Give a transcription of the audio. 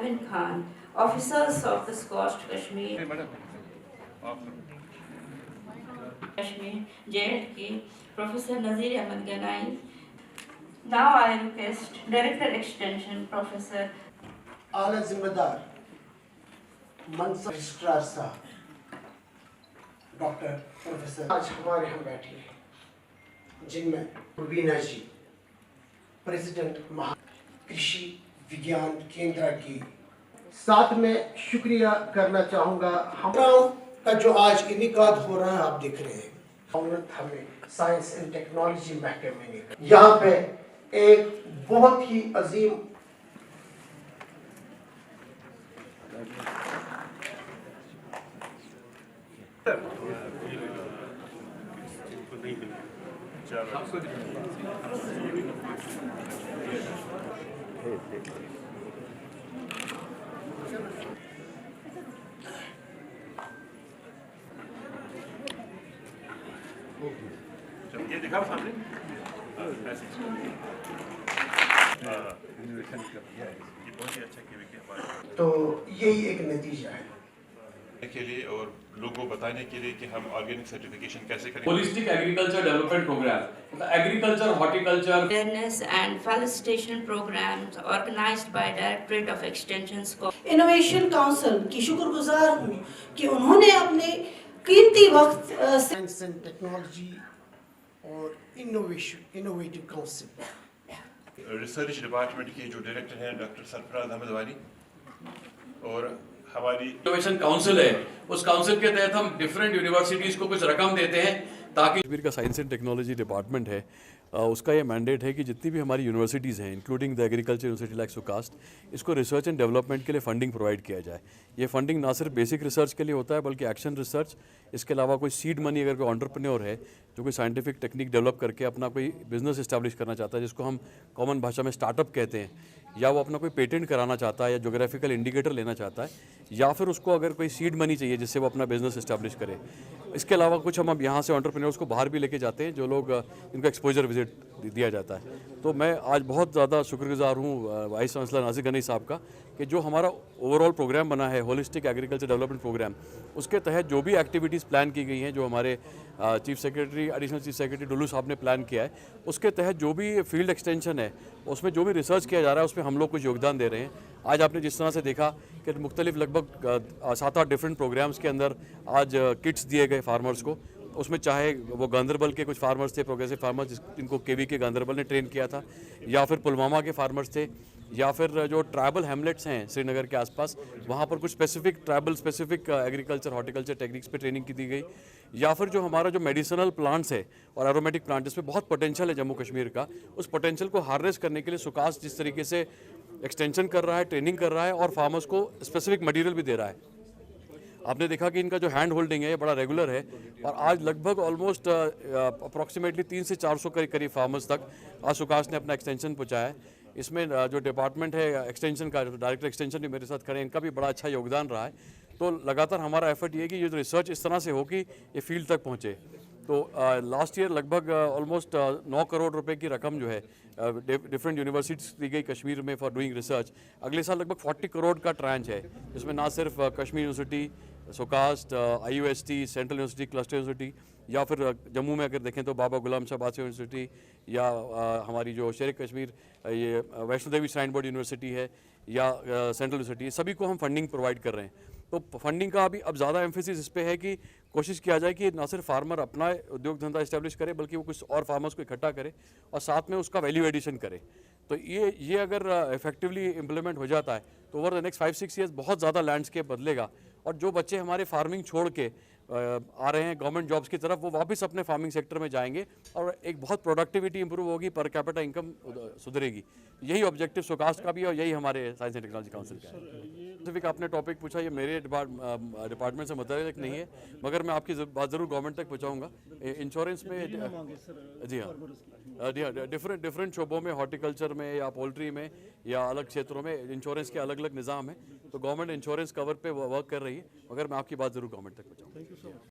Alvin Khan, officers of the SCOST Kashmir, JHK, Professor Nazir Ahmad Ganai. Now I request Director Extension, Professor आला जिम्मेदार मनसा registrar साहब doctor professor आज हमारे यहाँ बैठे हैं, जिनमें रुबीना जी प्रेसिडेंट महा कृषि विज्ञान केंद्र की। साथ में शुक्रिया करना चाहूँगा हमारा का जो आज इनिकाद हो रहा है, आप देख रहे हैं हमें साइंस एंड टेक्नोलॉजी महकमे ने यहाँ पे एक बहुत ही अजीम ये दिखाओ सामने ऐसे ये बहुत ही अच्छा किया हमारे तो यही एक नतीजा है के लिए और लोगों को बताने के लिए कि हम ऑर्गेनिक सर्टिफिकेशन कैसे करें। Holistic agriculture development program, agriculture, horticulture awareness and felicitation programs organized by Directorate of Extension. Innovation council की शुक्रगुजार हूँ कि उन्होंने अपने कीमती वक्त साइंस एंड टेक्नोलॉजी और इनोवेटिव काउंसिल रिसर्च डिपार्टमेंट के जो डायरेक्टर हैं डॉक्टर सरफराज अहमद वानी और हमारी इनोवेशन काउंसिल है, उस काउंसिल के तहत हम डिफरेंट यूनिवर्सिटीज को कुछ रकम देते हैं ताकि कश्मीर का साइंस एंड टेक्नोलॉजी डिपार्टमेंट है, उसका ये मैंडेट है कि जितनी भी हमारी यूनिवर्सिटीज़ हैं including the agriculture university like SKUAST, इसको रिसर्च एंड डेवलपमेंट के लिए फंडिंग प्रोवाइड किया जाए। ये फंडिंग ना सिर्फ बेसिक रिसर्च के लिए होता है बल्कि एक्शन रिसर्च, इसके अलावा कोई सीड मनी अगर कोई एंटरप्रेन्योर है जो कोई साइंटिफिक टेक्निक डेवलप करके अपना कोई बिजनेस इस्टेब्लिश करना चाहता है, जिसको हम कॉमन भाषा में स्टार्टअप कहते हैं, या वो अपना कोई पेटेंट कराना चाहता है या जोग्राफिकल इंडिकेटर लेना चाहता है, या फिर उसको अगर कोई सीड मनी चाहिए जिससे वो अपना बिजनेस इस्टेब्लिश करे। इसके अलावा कुछ हम अब यहाँ से एंटरप्रेन्योर्स को बाहर भी लेके जाते हैं जो लोग इनको एक्सपोजर विजिट दिया जाता है। तो मैं आज बहुत ज़्यादा शुक्रगुजार हूँ वाइस चांसलर नाज़िर गनई साहब का कि जो हमारा ओवरऑल प्रोग्राम बना है होलिस्टिक एग्रीकल्चर डेवलपमेंट प्रोग्राम, उसके तहत जो भी एक्टिविटीज़ प्लान की गई हैं, जो हमारे chief secretary additional chief secretary Dulloo साहब ने प्लान किया है, उसके तहत जो भी फील्ड एक्सटेंशन है उसमें जो भी रिसर्च किया जा रहा है उसमें हम लोग कुछ योगदान दे रहे हैं। आज आपने जिस तरह से देखा कि मुख्तलिफ लगभग 7-8 डिफरेंट प्रोग्राम्स के अंदर आज किट्स दिए गए फार्मर्स को, उसमें चाहे वो गांदरबल के कुछ फार्मर्स थे, प्रोग्रेसिव फार्मर्स जिनको केवी के गांदरबल ने ट्रेन किया था, या फिर पुलवामा के फार्मर्स थे, या फिर जो ट्राइबल हैमलेट्स हैं श्रीनगर के आसपास, वहाँ पर कुछ specific tribal specific agriculture horticulture techniques पे ट्रेनिंग की दी गई, या फिर जो हमारा जो मेडिसिनल प्लांट्स है और एरोमेटिक प्लांट, इसमें बहुत पोटेंशियल है जम्मू कश्मीर का, उस पोटेंशियल को हार्नेस करने के लिए सुकास जिस तरीके से एक्सटेंशन कर रहा है, ट्रेनिंग कर रहा है और फार्मर्स को स्पेसिफिक मटेरियल भी दे रहा है। आपने देखा कि इनका जो हैंड होल्डिंग है ये बड़ा रेगुलर है और आज लगभग ऑलमोस्ट अप्रॉक्सीमेटली 300 से 400 के करीब फार्मर्स तक आज सुकास ने अपना एक्सटेंशन पहुंचाया है। इसमें जो डिपार्टमेंट है एक्सटेंशन का, डायरेक्टर एक्सटेंशन भी मेरे साथ खड़े हैं, इनका भी बड़ा अच्छा योगदान रहा है। तो लगातार हमारा एफर्ट ये है कि ये जो रिसर्च इस तरह से हो कि ये फील्ड तक पहुँचे। तो लास्ट ईयर लगभग ऑलमोस्ट 9 करोड़ रुपए की रकम जो है डिफरेंट यूनिवर्सिटीज दी गई कश्मीर में फॉर डूइंग रिसर्च। अगले साल लगभग 40 करोड़ का ट्रांच है, जिसमें ना सिर्फ Kashmir university, SKUAST, IUST, central university, cluster university, या फिर जम्मू में अगर देखें तो बाबा गुलाम शाह बादशाह यूनिवर्सिटी, या हमारी जो शेर कश्मीर ये Vaishno Devi shrine board university है, या सेंट्रल यूनिवर्सिटी, सभी को हम फंडिंग प्रोवाइड कर रहे हैं। तो फंडिंग का अभी अब ज़्यादा एम्फेसिस इस पे है कि कोशिश किया जाए कि ना सिर्फ फार्मर अपना उद्योग धंधा इस्टेब्लिश करे बल्कि वो कुछ और फार्मर्स को इकट्ठा करे और साथ में उसका वैल्यू एडिशन करे। तो ये अगर इफेक्टिवली इम्प्लीमेंट हो जाता है तो ओवर द नेक्स्ट 5-6 ईयर्स बहुत ज़्यादा लैंडस्केप बदलेगा और जो बच्चे हमारे फार्मिंग छोड़ के आ रहे हैं गवर्नमेंट जॉब्स की तरफ, वो वापस अपने फार्मिंग सेक्टर में जाएंगे और एक बहुत प्रोडक्टिविटी इंप्रूव होगी, पर कैपिटा इनकम सुधरेगी। यही ऑब्जेक्टिव सोकास्ट का भी है और यही हमारे साइंस एंड टेक्नोलॉजी काउंसिल का है। स्पेसिफिक आपने टॉपिक पूछा, ये मेरे डिपार्टमेंट से मुतल्लिक नहीं है, मगर मैं आपकी बात ज़रूर गवर्नमेंट तक पहुँचाऊँगा। इंश्योरेंस में जी हाँ, डिफरेंट शोबों में, हॉर्टिकल्चर में या पोल्ट्री में या अलग क्षेत्रों में इंश्योरेंस के अलग अलग निज़ाम है, तो गवर्नमेंट इंश्योरेंस कवर पे वर्क कर रही है, मगर मैं आपकी बात ज़रूर गवर्नमेंट तक पहुँचाऊँगा।